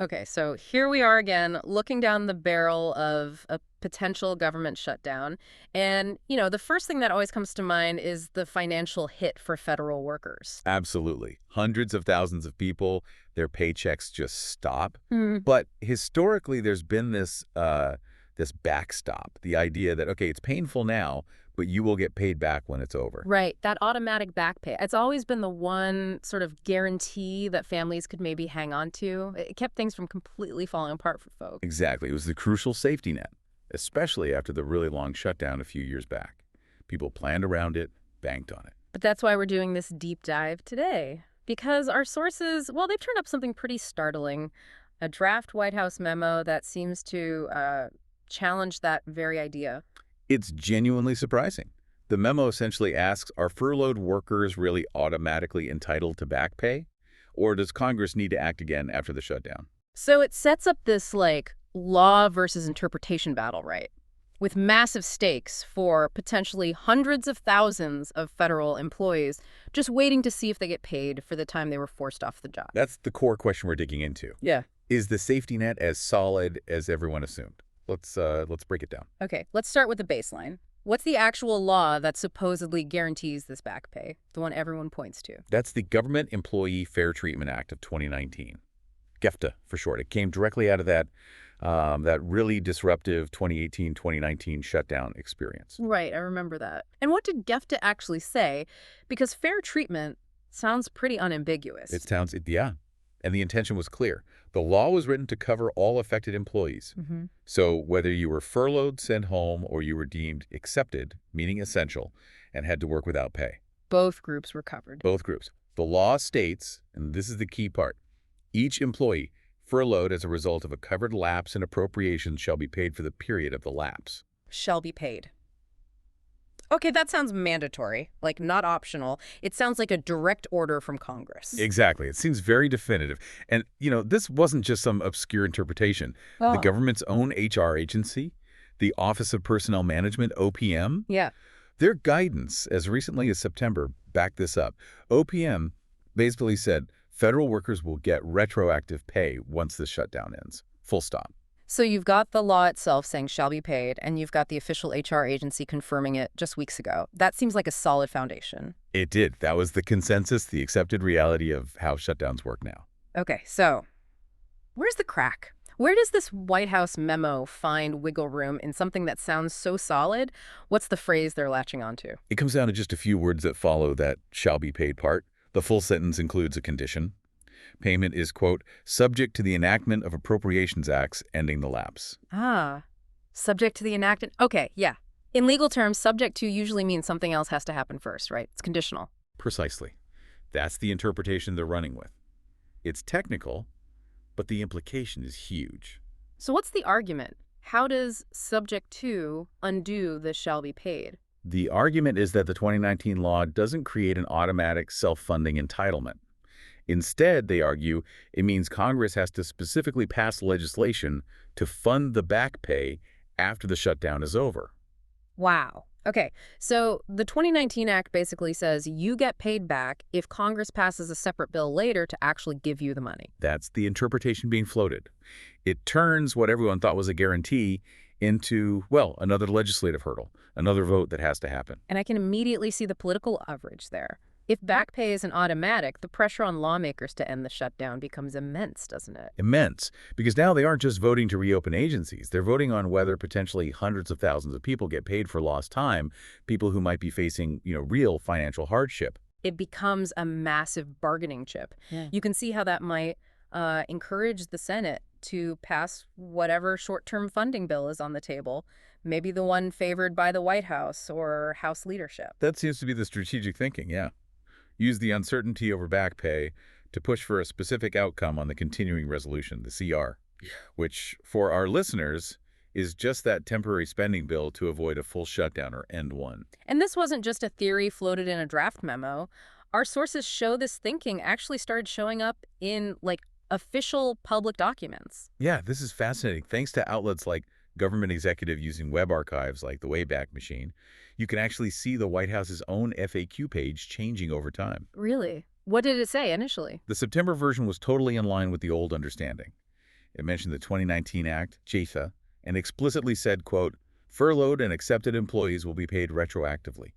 Okay, so here we are again, looking down the barrel of a potential government shutdown. And, the first thing that always comes to mind is the financial hit for federal workers. Absolutely. Hundreds of thousands of people, their paychecks just stop. Hmm. But historically, there's been this backstop, the idea that, okay, it's painful now, but you will get paid back when it's over. Right, that automatic back pay. It's always been the one sort of guarantee that families could maybe hang on to. It kept things from completely falling apart for folks. Exactly. It was the crucial safety net, especially after the really long shutdown a few years back. People planned around it, banked on it. But that's why we're doing this deep dive today. Because our sources, well, they've turned up something pretty startling. A draft White House memo that seems to challenge that very idea. It's genuinely surprising. The memo essentially asks, are furloughed workers really automatically entitled to back pay? Or does Congress need to act again after the shutdown? So it sets up this, law versus interpretation battle, right? With massive stakes for potentially hundreds of thousands of federal employees just waiting to see if they get paid for the time they were forced off the job. That's the core question we're digging into. Yeah. Is the safety net as solid as everyone assumed? Let's break it down. Okay, let's start with the baseline. What's the actual law that supposedly guarantees this back pay, the one everyone points to? That's the Government Employee Fair Treatment Act of 2019, GEFTA for short. It came directly out of that really disruptive 2018-2019 shutdown experience. Right, I remember that. And what did GEFTA actually say? Because fair treatment sounds pretty unambiguous. Yeah. And the intention was clear. The law was written to cover all affected employees. So whether you were furloughed, sent home, or you were deemed accepted, meaning essential, and had to work without pay. Both groups were covered. Both groups. The law states, and this is the key part, each employee furloughed as a result of a covered lapse in appropriations shall be paid for the period of the lapse. Shall be paid. Okay, that sounds mandatory, not optional. It sounds like a direct order from Congress. Exactly. It seems very definitive. And, this wasn't just some obscure interpretation. The government's own HR agency, the Office of Personnel Management, OPM, Yeah. their guidance as recently as September backed this up. OPM basically said federal workers will get retroactive pay once the shutdown ends. Full stop. So you've got the law itself saying shall be paid, and you've got the official HR agency confirming it just weeks ago. That seems like a solid foundation. It did. That was the consensus, the accepted reality of how shutdowns work now. Okay, so where's the crack? Where does this White House memo find wiggle room in something that sounds so solid? What's the phrase they're latching onto? It comes down to just a few words that follow that shall be paid part. The full sentence includes a condition. Payment is, quote, subject to the enactment of Appropriations Acts ending the lapse. Subject to the enactment. Okay, yeah. In legal terms, subject to usually means something else has to happen first, right? It's conditional. Precisely. That's the interpretation they're running with. It's technical, but the implication is huge. So what's the argument? How does subject to undo the shall be paid? The argument is that the 2019 law doesn't create an automatic self-funding entitlement. Instead, they argue, it means Congress has to specifically pass legislation to fund the back pay after the shutdown is over. Wow. Okay, so the 2019 Act basically says you get paid back if Congress passes a separate bill later to actually give you the money. That's the interpretation being floated. It turns what everyone thought was a guarantee into, well, another legislative hurdle, another vote that has to happen. And I can immediately see the political leverage there. If back pay isn't automatic, the pressure on lawmakers to end the shutdown becomes immense, doesn't it? Immense, because now they aren't just voting to reopen agencies. They're voting on whether potentially hundreds of thousands of people get paid for lost time, people who might be facing, real financial hardship. It becomes a massive bargaining chip. Yeah. You can see how that might encourage the Senate to pass whatever short-term funding bill is on the table, maybe the one favored by the White House or House leadership. That seems to be the strategic thinking, yeah. Use the uncertainty over back pay to push for a specific outcome on the continuing resolution, the CR, which, for our listeners, is just that temporary spending bill to avoid a full shutdown or end one. And this wasn't just a theory floated in a draft memo. Our sources show this thinking actually started showing up in, official public documents. Yeah, this is fascinating. Thanks to outlets like Government Executive using web archives like the Wayback Machine, you can actually see the White House's own FAQ page changing over time. Really? What did it say initially? The September version was totally in line with the old understanding. It mentioned the 2019 Act, JIFA, and explicitly said, quote, furloughed and accepted employees will be paid retroactively.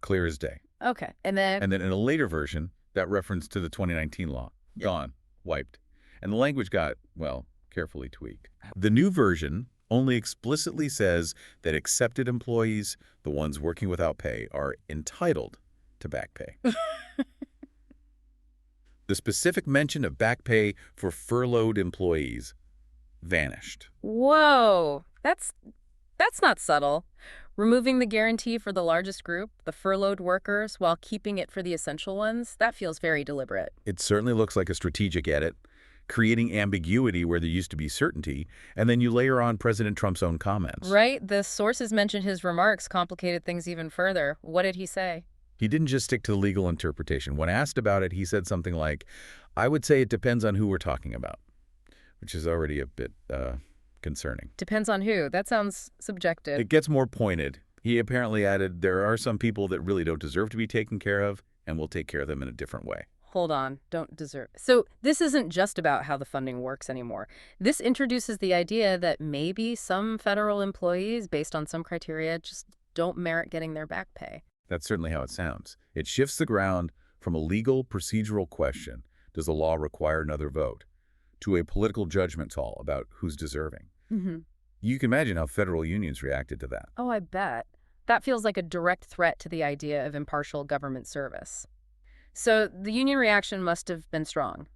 Clear as day. Okay. And then, And then in a later version, that reference to the 2019 law, gone, wiped. And the language got, well, carefully tweaked. The new version only explicitly says that accepted employees, the ones working without pay, are entitled to back pay. The specific mention of back pay for furloughed employees vanished. whoa, that's not subtle. Removing the guarantee for the largest group, the furloughed workers, while keeping it for the essential ones, that feels very deliberate. It certainly looks like a strategic edit, creating ambiguity where there used to be certainty, and then you layer on President Trump's own comments. Right? The sources mentioned his remarks complicated things even further. What did he say? He didn't just stick to the legal interpretation. When asked about it, he said something like, I would say it depends on who we're talking about, which is already a bit concerning. Depends on who. That sounds subjective. It gets more pointed. He apparently added, there are some people that really don't deserve to be taken care of, and we'll take care of them in a different way. Hold on, don't deserve. So this isn't just about how the funding works anymore. This introduces the idea that maybe some federal employees, based on some criteria, just don't merit getting their back pay. That's certainly how it sounds. It shifts the ground from a legal, procedural question, does the law require another vote, to a political judgment call about who's deserving. Mm-hmm. You can imagine how federal unions reacted to that. Oh, I bet. That feels like a direct threat to the idea of impartial government service. So the union reaction must have been strong.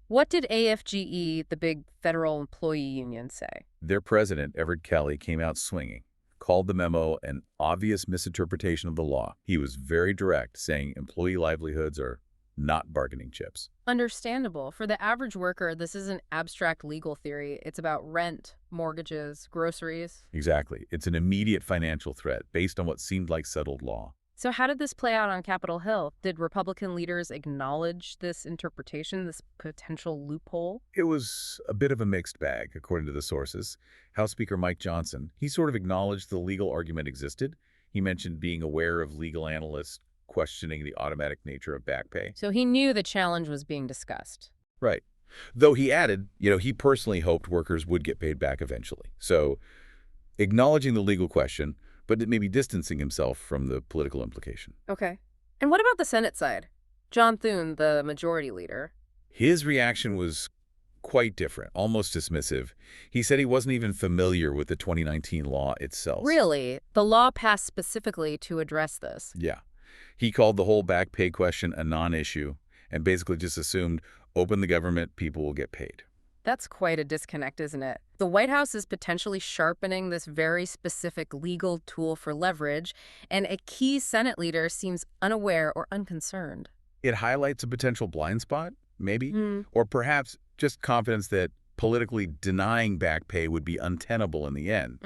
What did AFGE, the big federal employee union, say? Their president, Everett Kelly, came out swinging, called the memo an obvious misinterpretation of the law. He was very direct, saying employee livelihoods are not bargaining chips. Understandable. For the average worker, this isn't abstract legal theory. It's about rent, mortgages, groceries. Exactly. It's an immediate financial threat based on what seemed like settled law. So how did this play out on Capitol Hill? Did Republican leaders acknowledge this interpretation, this potential loophole? It was a bit of a mixed bag, according to the sources. House Speaker Mike Johnson, he sort of acknowledged the legal argument existed. He mentioned being aware of legal analysts questioning the automatic nature of back pay. So he knew the challenge was being discussed. Right. Though he added, he personally hoped workers would get paid back eventually. So acknowledging the legal question, but maybe distancing himself from the political implication. Okay. And what about the Senate side? John Thune, the majority leader. His reaction was quite different, almost dismissive. He said he wasn't even familiar with the 2019 law itself. Really? The law passed specifically to address this? Yeah. He called the whole back pay question a non-issue and basically just assumed open the government, people will get paid. That's quite a disconnect, isn't it? The White House is potentially sharpening this very specific legal tool for leverage, and a key Senate leader seems unaware or unconcerned. It highlights a potential blind spot, maybe, or perhaps just confidence that politically denying back pay would be untenable in the end.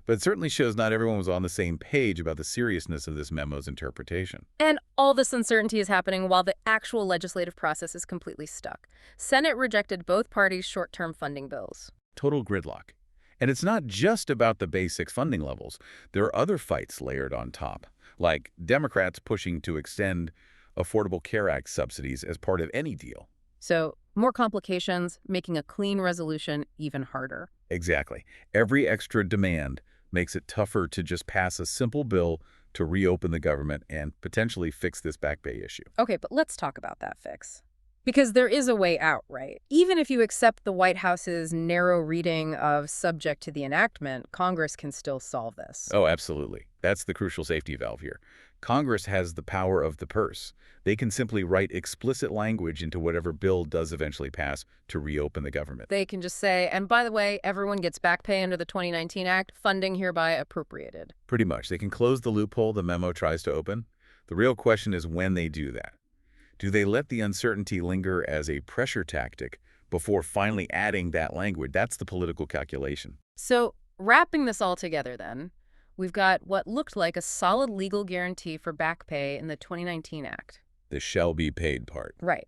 But it certainly shows not everyone was on the same page about the seriousness of this memo's interpretation. And all this uncertainty is happening while the actual legislative process is completely stuck. Senate rejected both parties' short-term funding bills. Total gridlock. And it's not just about the basic funding levels. There are other fights layered on top, like Democrats pushing to extend Affordable Care Act subsidies as part of any deal. So more complications, making a clean resolution even harder. Exactly. Every extra demand makes it tougher to just pass a simple bill to reopen the government and potentially fix this back pay issue. Okay, but let's talk about that fix. Because there is a way out, right? Even if you accept the White House's narrow reading of subject to the enactment, Congress can still solve this. Oh, absolutely. That's the crucial safety valve here. Congress has the power of the purse. They can simply write explicit language into whatever bill does eventually pass to reopen the government. They can just say, and by the way, everyone gets back pay under the 2019 Act, funding hereby appropriated. Pretty much. They can close the loophole the memo tries to open. The real question is when they do that. Do they let the uncertainty linger as a pressure tactic before finally adding that language? That's the political calculation. So, wrapping this all together then, we've got what looked like a solid legal guarantee for back pay in the 2019 Act. The shall be paid part. Right.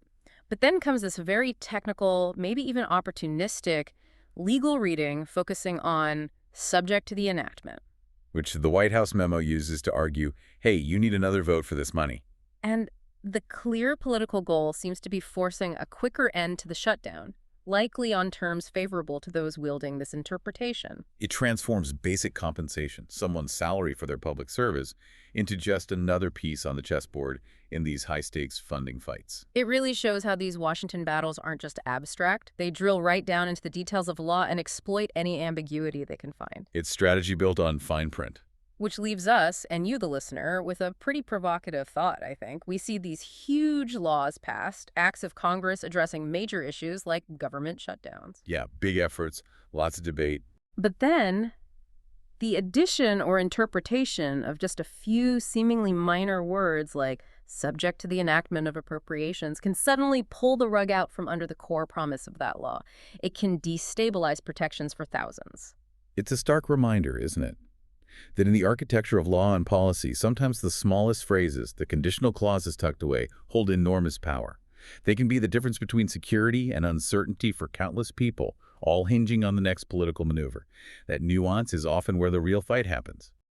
But then comes this very technical, maybe even opportunistic, legal reading focusing on subject to the enactment. Which the White House memo uses to argue, hey, you need another vote for this money. And the clear political goal seems to be forcing a quicker end to the shutdown. likely on terms favorable to those wielding this interpretation. It transforms basic compensation, someone's salary for their public service, into just another piece on the chessboard in these high-stakes funding fights. It really shows how these Washington battles aren't just abstract. They drill right down into the details of law and exploit any ambiguity they can find. It's strategy built on fine print. Which leaves us, and you the listener, with a pretty provocative thought, I think. We see these huge laws passed, acts of Congress addressing major issues like government shutdowns. Yeah, big efforts, lots of debate. But then, the addition or interpretation of just a few seemingly minor words like subject to the enactment of appropriations can suddenly pull the rug out from under the core promise of that law. It can destabilize protections for thousands. It's a stark reminder, isn't it? That in the architecture of law and policy, sometimes the smallest phrases, the conditional clauses tucked away, hold enormous power. They can be the difference between security and uncertainty for countless people, all hinging on the next political maneuver. That nuance is often where the real fight happens.